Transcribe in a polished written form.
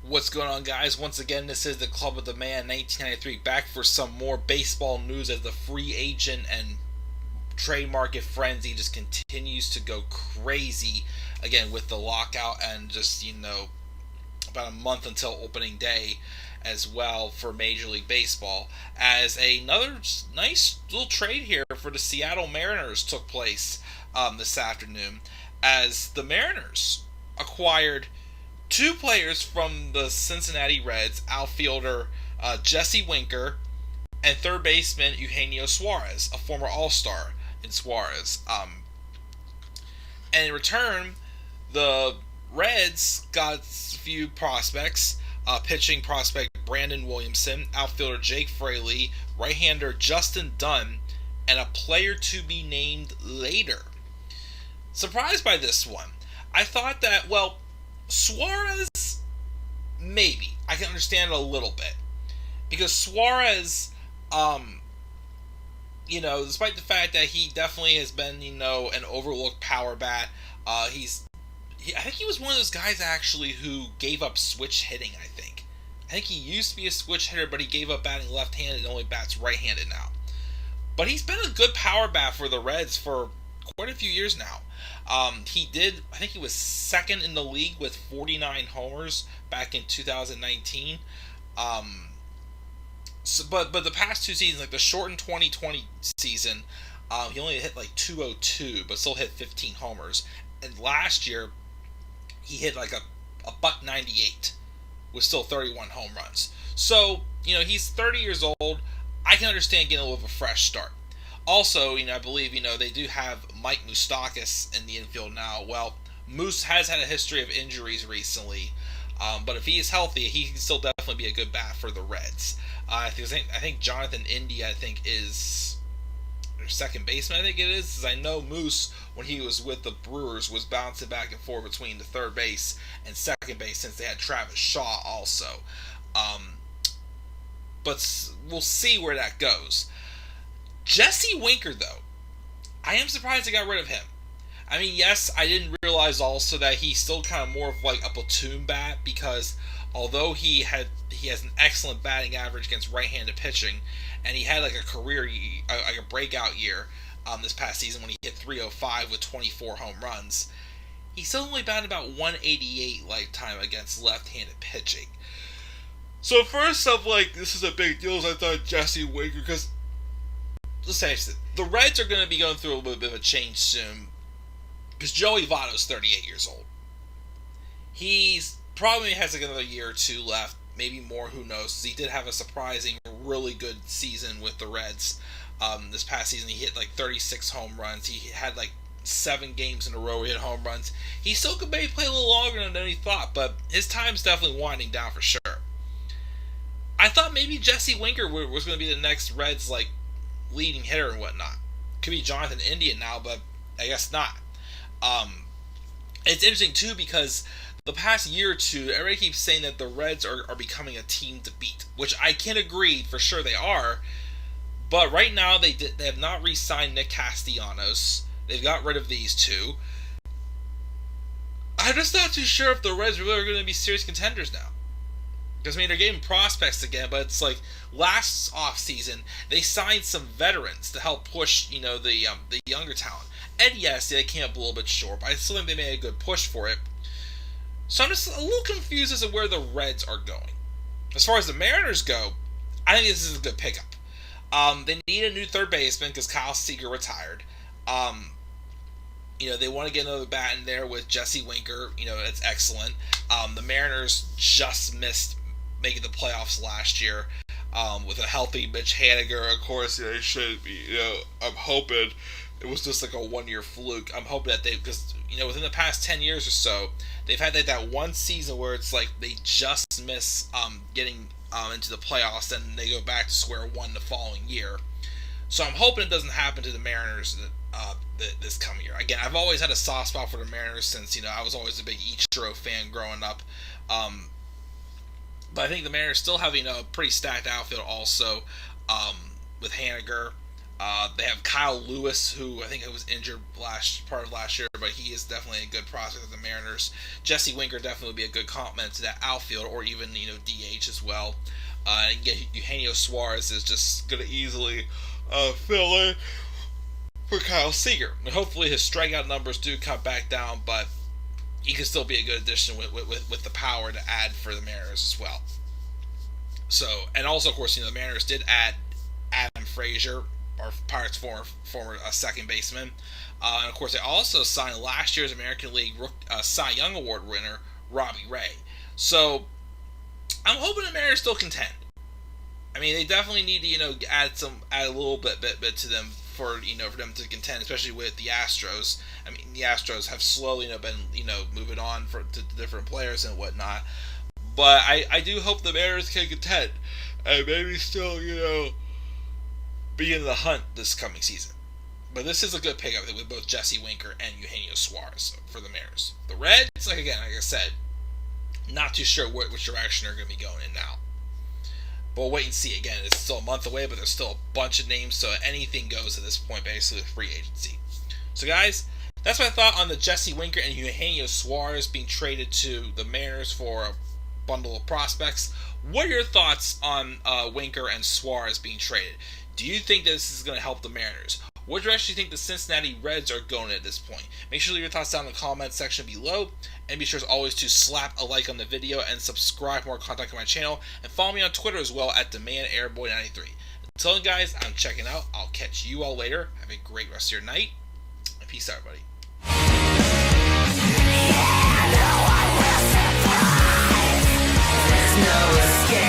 What's going on, guys? Once again, this is the Club of the Man 1993, back for some more baseball news as the free agent and trade market frenzy just continues to go crazy again with the lockout and just, about a month until opening day as well for Major League Baseball. As another nice little trade here for the Seattle Mariners took place this afternoon, as the Mariners acquired two players from the Cincinnati Reds, outfielder Jesse Winker and third baseman Eugenio Suarez, a former All-Star in Suarez. And in return, the Reds got a few prospects. Pitching prospect Brandon Williamson, outfielder Jake Fraley, right-hander Justin Dunn, and a player to be named later. Surprised by this one. I thought that, Suarez, maybe. I can understand it a little bit. Because Suarez, despite the fact that he definitely has been, an overlooked power bat, I think he was one of those guys actually who gave up switch hitting, I think. I think he used to be a switch hitter, but he gave up batting left-handed and only bats right-handed now. But he's been a good power bat for the Reds for quite a few years now. I think he was second in the league with 49 homers back in 2019. But the past two seasons, like the shortened 2020 season, he only hit like 202, but still hit 15 homers. And last year, he hit like a buck 98 with still 31 home runs. So, he's 30 years old. I can understand getting a little bit of a fresh start. Also, I believe, they do have Mike Moustakas in the infield now. Well, Moose has had a history of injuries recently, but if he is healthy, he can still definitely be a good bat for the Reds. I think Jonathan India, is their second baseman, I think it is. Because I know Moose, when he was with the Brewers, was bouncing back and forth between the third base and second base since they had Travis Shaw also. But we'll see where that goes. Jesse Winker, though, I am surprised they got rid of him. I mean, yes, I didn't realize also that he's still kind of more of like a platoon bat, because although he has an excellent batting average against right-handed pitching, and he had like a breakout year this past season when he hit 305 with 24 home runs, he still only batted about 188 lifetime against left-handed pitching. So first off, this is a big deal, as I thought Jesse Winker, because let's face it, the Reds are going to be going through a little bit of a change soon, because Joey Votto's 38 years old. He's probably has another year or two left, maybe more, who knows. He did have a surprising, really good season with the Reds. This past season, he hit 36 home runs. He had 7 games in a row where he hit home runs. He still could maybe play a little longer than he thought, but his time's definitely winding down for sure. I thought maybe Jesse Winker was going to be the next Reds, leading hitter and whatnot. Could be Jonathan India now, but I guess not. It's interesting too, because the past year or two, everybody keeps saying that the Reds are becoming a team to beat, which I can agree for sure they are. But right now they have not re-signed Nick Castellanos. They've got rid of these two. I'm just not too sure if the Reds really are going to be serious contenders now. Because, they're getting prospects again, but it's last offseason, they signed some veterans to help push, the younger talent. And yes, they came up a little bit short, but I still think they made a good push for it. So I'm just a little confused as to where the Reds are going. As far as the Mariners go, I think this is a good pickup. They need a new third baseman because Kyle Seager retired. They want to get another bat in there with Jesse Winker. That's excellent. The Mariners just missed making the playoffs last year with a healthy Mitch Haniger. Of course, they should be. I'm hoping it was just a 1-year fluke. I'm hoping that because within the past 10 years or so, they've had that one season where it's they just miss getting into the playoffs, and they go back to square one the following year. So I'm hoping it doesn't happen to the Mariners this coming year. Again, I've always had a soft spot for the Mariners since I was always a big Ichiro fan growing up. But I think the Mariners still have a pretty stacked outfield also with Haniger, They have Kyle Lewis, who I think was injured part of last year, but he is definitely a good prospect of the Mariners. Jesse Winker definitely would be a good complement to that outfield, or even DH as well. And Eugenio Suarez is just going to easily fill in for Kyle Seager. And hopefully his strikeout numbers do cut back down, but he can still be a good addition with the power to add for the Mariners as well. So, and also, of course, the Mariners did add Adam Frazier, our Pirates' former second baseman. And of course, they also signed last year's American League Cy Young Award winner Robbie Ray. So I'm hoping the Mariners still contend. I mean, they definitely need to add a little bit to them for them to contend, especially with the Astros. I mean, the Astros have slowly been moving on to different players and whatnot. But I do hope the Mariners can contend and maybe still be in the hunt this coming season. But this is a good pickup with both Jesse Winker and Eugenio Suarez for the Mariners. The Reds, like I said, not too sure which direction they're going to be going in now. But we'll wait and see. Again, it's still a month away, but there's still a bunch of names, so anything goes at this point, basically with free agency. So guys, that's my thought on the Jesse Winker and Eugenio Suarez being traded to the Mariners for a bundle of prospects. What are your thoughts on Winker and Suarez being traded? Do you think that this is going to help the Mariners? What direction do you think the Cincinnati Reds are going at this point? Make sure to leave your thoughts down in the comment section below. And be sure as always to slap a like on the video and subscribe for more content on my channel. And follow me on Twitter as well at DemandAirboy93. Until then, guys, I'm checking out. I'll catch you all later. Have a great rest of your night. And peace out, everybody. Yeah, no, I will surprise. There's no escape.